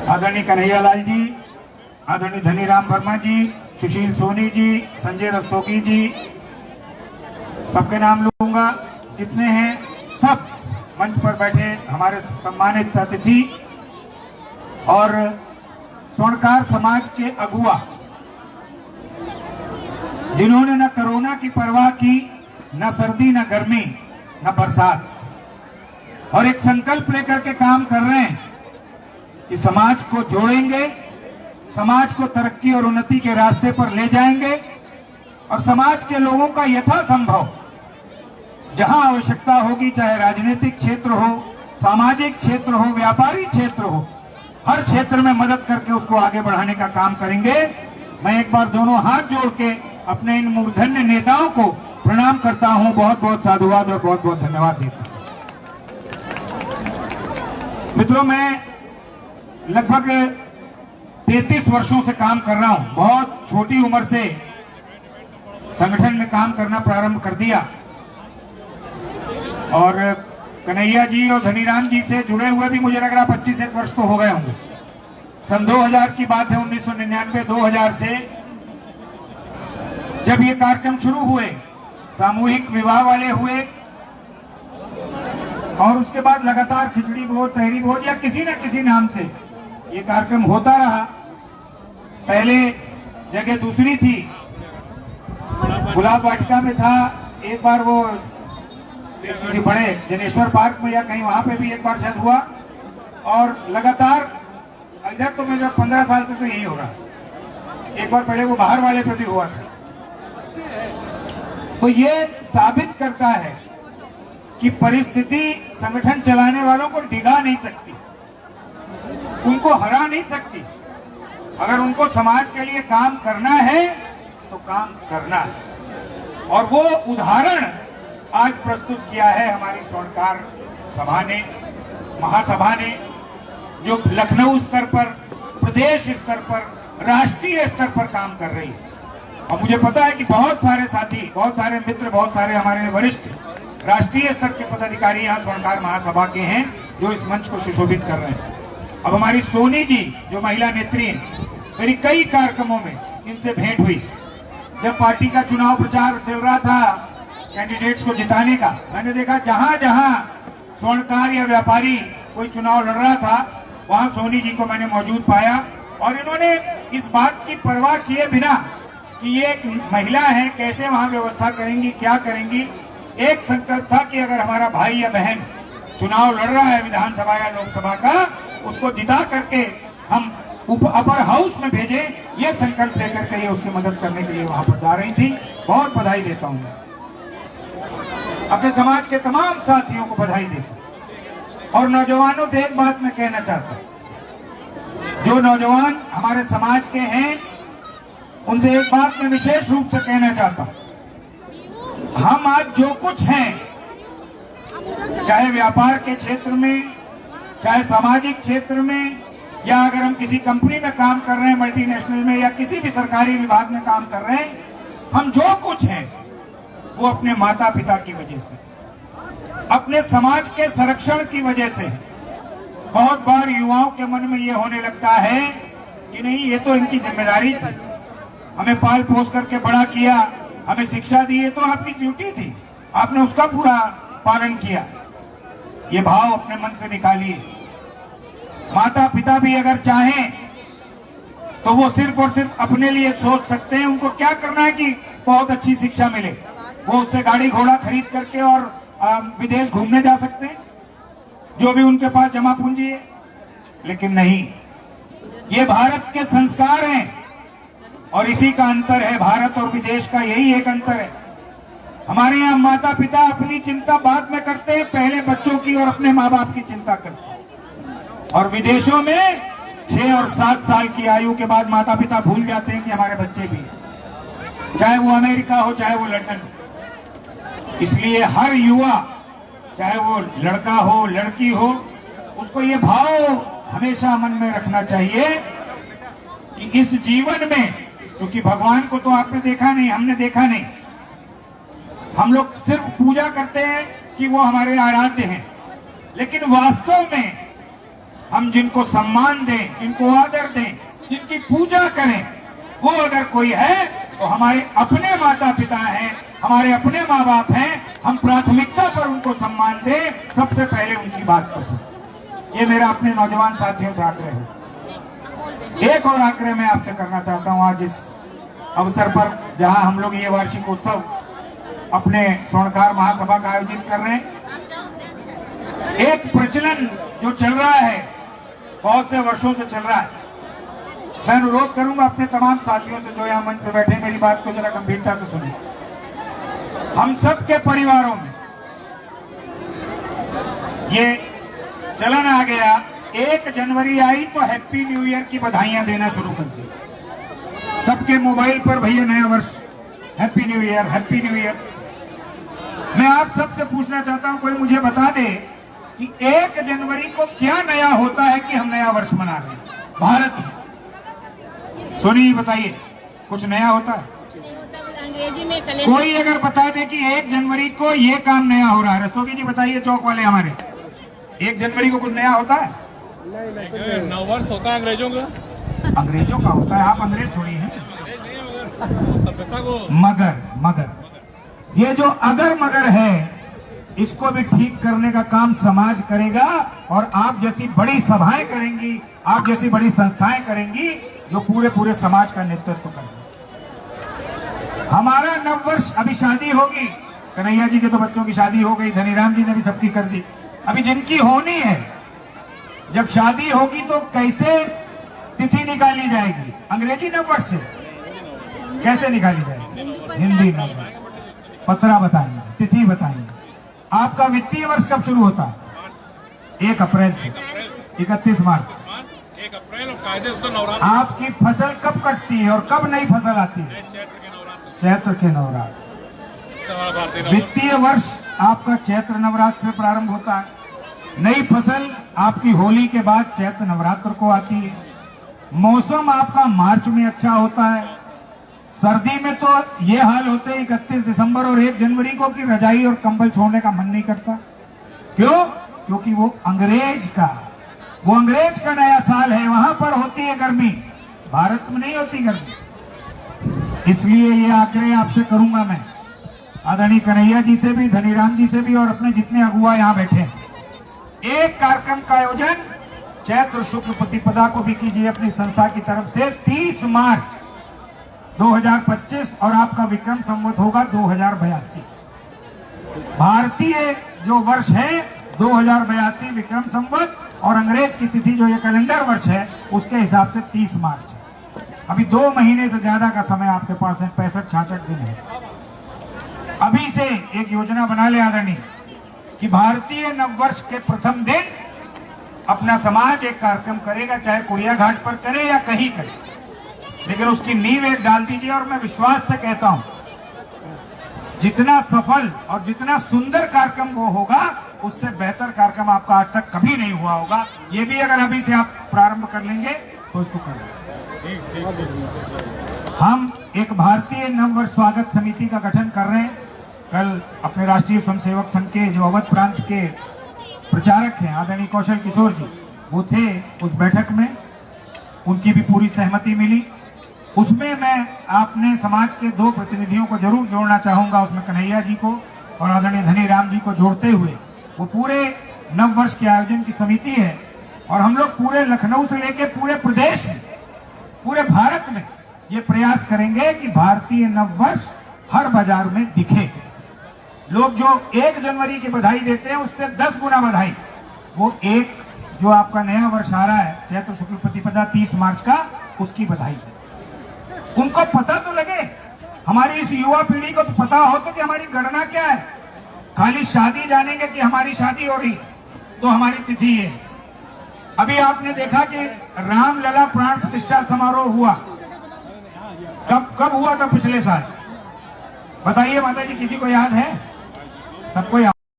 आदरणीय कन्हैयालाल जी, आदरणीय धनीराम वर्मा जी, सुशील सोनी जी, संजय रस्तोगी जी, सबके नाम लूंगा। जितने हैं सब मंच पर बैठे हमारे सम्मानित अतिथि और स्वर्णकार समाज के अगुआ, जिन्होंने न कोरोना की परवाह की, न सर्दी, न गर्मी, न बरसात, और एक संकल्प लेकर के काम कर रहे हैं कि समाज को जोड़ेंगे, समाज को तरक्की और उन्नति के रास्ते पर ले जाएंगे और समाज के लोगों का यथासंभव जहां आवश्यकता होगी, चाहे राजनीतिक क्षेत्र हो, सामाजिक क्षेत्र हो, व्यापारिक क्षेत्र हो, हर क्षेत्र में मदद करके उसको आगे बढ़ाने का काम करेंगे। मैं एक बार दोनों हाथ जोड़ के अपने इन मूर्धन्य नेताओं को प्रणाम करता हूं, बहुत बहुत साधुवाद और बहुत बहुत धन्यवाद देता हूं। मित्रों, मैं लगभग 33 वर्षों से काम कर रहा हूं। बहुत छोटी उम्र से संगठन में काम करना प्रारंभ कर दिया और कन्हैया जी और धनीराम जी से जुड़े हुए भी मुझे लग रहा 25 वर्ष तो हो गए होंगे। सन 2000 की बात है, 1999-2000 से जब ये कार्यक्रम शुरू हुए, सामूहिक विवाह वाले हुए और उसके बाद लगातार खिचड़ी भोज, तहरी भोज या किसी न किसी नाम से ये कार्यक्रम होता रहा। पहले जगह दूसरी थी, गुलाब वाटिका में था, एक बार वो किसी बड़े जनेश्वर पार्क में या कहीं वहां पे भी एक बार शायद हुआ, और लगातार इधर तो मुझे 15 साल से तो यही हो रहा। एक बार पहले वो बाहर वाले पे भी हुआ था। तो ये साबित करता है कि परिस्थिति संगठन चलाने वालों को डिगा नहीं सकती, उनको हरा नहीं सकती। अगर उनको समाज के लिए काम करना है तो काम करना है, और वो उदाहरण आज प्रस्तुत किया है हमारी स्वर्णकार सभा ने, महासभा ने, जो लखनऊ स्तर पर, प्रदेश स्तर पर, राष्ट्रीय स्तर पर काम कर रही है। और मुझे पता है कि बहुत सारे साथी, बहुत सारे मित्र, बहुत सारे हमारे वरिष्ठ राष्ट्रीय स्तर के पदाधिकारी यहाँ स्वर्णकार महासभा के हैं जो इस मंच को सुशोभित कर रहे हैं। अब हमारी सोनी जी जो महिला नेत्री हैं, मेरी कई कार्यक्रमों में इनसे भेंट हुई। जब पार्टी का चुनाव प्रचार चल रहा था कैंडिडेट्स को जिताने का, मैंने देखा जहां जहां स्वर्णकार या व्यापारी कोई चुनाव लड़ रहा था, वहां सोनी जी को मैंने मौजूद पाया। और इन्होंने इस बात की परवाह किए बिना कि ये एक महिला है, कैसे वहां व्यवस्था करेंगी, क्या करेंगी, एक संकल्प था कि अगर हमारा भाई या बहन चुनाव लड़ रहा है विधानसभा या लोकसभा का, उसको जिता करके हम अपर हाउस में भेजें, ये संकल्प लेकर के ये उसकी मदद करने के लिए वहां पर जा रही थी। बहुत बधाई देता हूं, अपने समाज के तमाम साथियों को बधाई देता हूं। और नौजवानों से एक बात मैं कहना चाहता हूं, जो नौजवान हमारे समाज के हैं उनसे एक बात मैं विशेष रूप से कहना चाहता हूं। हम आज जो कुछ हैं, चाहे व्यापार के क्षेत्र में, चाहे सामाजिक क्षेत्र में, या अगर हम किसी कंपनी में काम कर रहे हैं, मल्टीनेशनल में, या किसी भी सरकारी विभाग में काम कर रहे हैं, हम जो कुछ हैं वो अपने माता पिता की वजह से, अपने समाज के संरक्षण की वजह से। बहुत बार युवाओं के मन में ये होने लगता है कि नहीं, ये तो इनकी जिम्मेदारी थी, हमें पाल पोस करके बड़ा किया, हमें शिक्षा दी, ये तो आपकी ड्यूटी थी, आपने उसका पूरा पालन किया। ये भाव अपने मन से निकालिए। माता पिता भी अगर चाहें तो वो सिर्फ और सिर्फ अपने लिए सोच सकते हैं। उनको क्या करना है कि बहुत अच्छी शिक्षा मिले, वो उससे गाड़ी घोड़ा खरीद करके और विदेश घूमने जा सकते हैं, जो भी उनके पास जमा पूंजी है। लेकिन नहीं, ये भारत के संस्कार हैं और इसी का अंतर है। भारत और विदेश का यही एक अंतर है। हमारे यहाँ माता पिता अपनी चिंता बाद में करते हैं, पहले बच्चों की और अपने माँ बाप की चिंता करते हैं। और विदेशों में 6 और 7 साल की आयु के बाद माता पिता भूल जाते हैं कि हमारे बच्चे भी हैं, चाहे वो अमेरिका हो, चाहे वो लंदन। इसलिए हर युवा, चाहे वो लड़का हो, लड़की हो, उसको ये भाव हमेशा मन में रखना चाहिए कि इस जीवन में, क्योंकि भगवान को तो आपने देखा नहीं, हमने देखा नहीं, हम लोग सिर्फ पूजा करते हैं कि वो हमारे आराध्य हैं, लेकिन वास्तव में हम जिनको सम्मान दें, जिनको आदर दें, जिनकी पूजा करें, वो अगर कोई है तो हमारे अपने माता पिता हैं, हमारे अपने माँ बाप हैं। हम प्राथमिकता पर उनको सम्मान दें, सबसे पहले उनकी बात को सुनें। ये मेरा अपने नौजवान साथियों से आग्रह है। एक और आग्रह मैं आपसे करना चाहता हूं आज इस अवसर पर, जहां हम लोग ये वार्षिक उत्सव अपने स्वर्णकार महासभा का आयोजित कर रहे हैं। एक प्रचलन जो चल रहा है, बहुत से वर्षों से चल रहा है, मैं अनुरोध करूंगा अपने तमाम साथियों से जो यहां मंच पे बैठे, मेरी बात को जरा गंभीरता से सुनिए। हम सब के परिवारों में ये चलन आ गया, 1 जनवरी आई तो हैप्पी न्यू ईयर की बधाइयां देना शुरू कर दी। सबके मोबाइल पर भैया नया वर्ष, happy new year, happy new year. मैं आप सबसे पूछना चाहता हूं, कोई मुझे बता दे कि 1 जनवरी को क्या नया होता है कि हम नया वर्ष मना रहे हैं भारत में? सोनी बताइए, कुछ नया होता है? अंग्रेजी में कैलेंडर। कोई अगर बता दे कि 1 जनवरी को ये काम नया हो रहा है, रस्तोगी जी बताइए, चौक वाले हमारे, 1 जनवरी को कुछ नया होता है? नव वर्ष होता है अंग्रेजों का। अंग्रेजों का होता है, आप अंग्रेज थोड़ी हैं। सभ्यता को मगर ये जो अगर मगर है, इसको भी ठीक करने का काम समाज करेगा, और आप जैसी बड़ी सभाएं करेंगी, आप जैसी बड़ी संस्थाएं करेंगी जो पूरे समाज का नेतृत्व करेंगे। हमारा नववर्ष, अभी शादी होगी, कन्हैया जी के तो बच्चों की शादी हो गई, धनीराम जी ने भी सबकी कर दी, अभी जिनकी होनी है, जब शादी होगी तो कैसे तिथि निकाली जाएगी? अंग्रेजी नववर्ष से कैसे निकाली जाएगी? हिंदी नववर्ष। पतरा बताएंगे, तिथि बताएंगे। आपका वित्तीय वर्ष कब शुरू होता है? 1 अप्रैल से 31 मार्च। 1 अप्रैल और कायदे से तो नवरात्र। आपकी फसल कब कटती है और कब नई फसल आती है? चैत्र के नवरात्र। वित्तीय वर्ष आपका चैत्र नवरात्र से प्रारंभ होता है। नई फसल आपकी होली के बाद चैत्र नवरात्र को आती है। मौसम आपका मार्च में अच्छा होता है। सर्दी में तो ये हाल होते हैं 31 दिसंबर और 1 जनवरी को कि रजाई और कंबल छोड़ने का मन नहीं करता। क्यों? क्योंकि वो अंग्रेज का नया साल है, वहां पर होती है गर्मी, भारत में नहीं होती गर्मी। इसलिए ये आग्रह आपसे करूंगा मैं, आदरणीय कन्हैया जी से भी, धनीराम जी से भी, और अपने जितने अगुआ यहां बैठे हैं, एक कार्यक्रम का आयोजन चैत्र शुक्ल प्रतिपदा को भी कीजिए अपनी संस्था की तरफ से। 30 मार्च 2025 और आपका विक्रम संवत होगा 2082। भारतीय जो वर्ष है 2082 विक्रम संवत, और अंग्रेज की तिथि जो ये कैलेंडर वर्ष है उसके हिसाब से 30 मार्च है। अभी 2 महीने से ज्यादा का समय आपके पास है, 65-66 दिन है। अभी से एक योजना बना ले आदरणीय कि भारतीय नववर्ष के प्रथम दिन अपना समाज एक कार्यक्रम करेगा, चाहे कुड़िया घाट पर करे या कहीं करे, लेकिन उसकी नींव एक डाल दीजिए। और मैं विश्वास से कहता हूं, जितना सफल और जितना सुंदर कार्यक्रम वो होगा, उससे बेहतर कार्यक्रम आपका आज तक कभी नहीं हुआ होगा। ये भी अगर अभी से आप प्रारंभ कर लेंगे तो इसको करेंगे। हम एक भारतीय नववर्ष स्वागत समिति का गठन कर रहे हैं। कल अपने राष्ट्रीय स्वयंसेवक संघ के जो अवध प्रांत के प्रचारक हैं आदरणीय कौशल किशोर जी, वो थे उस बैठक में, उनकी भी पूरी सहमति मिली। उसमें मैं आपने समाज के 2 प्रतिनिधियों को जरूर जोड़ना चाहूंगा, उसमें कन्हैया जी को और आदरणीय धनीराम जी को जोड़ते हुए वो पूरे नववर्ष के आयोजन की समिति है। और हम लोग पूरे लखनऊ से लेकर पूरे प्रदेश में, पूरे भारत में ये प्रयास करेंगे कि भारतीय नववर्ष हर बाजार में दिखे। लोग जो 1 जनवरी की बधाई देते हैं उससे 10 गुना बधाई वो एक जो आपका नया वर्ष आ रहा है चैत्र शुक्ल प्रतिपदा 30 मार्च का, उसकी बधाई है। उनको पता तो लगे, हमारी इस युवा पीढ़ी को तो पता हो तो कि हमारी गणना क्या है। खाली शादी जानेंगे कि हमारी शादी हो रही तो हमारी तिथि है। अभी आपने देखा कि रामलला प्राण प्रतिष्ठा समारोह हुआ, कब हुआ था? पिछले साल। बताइए माता जी, किसी को याद है? सबको याद।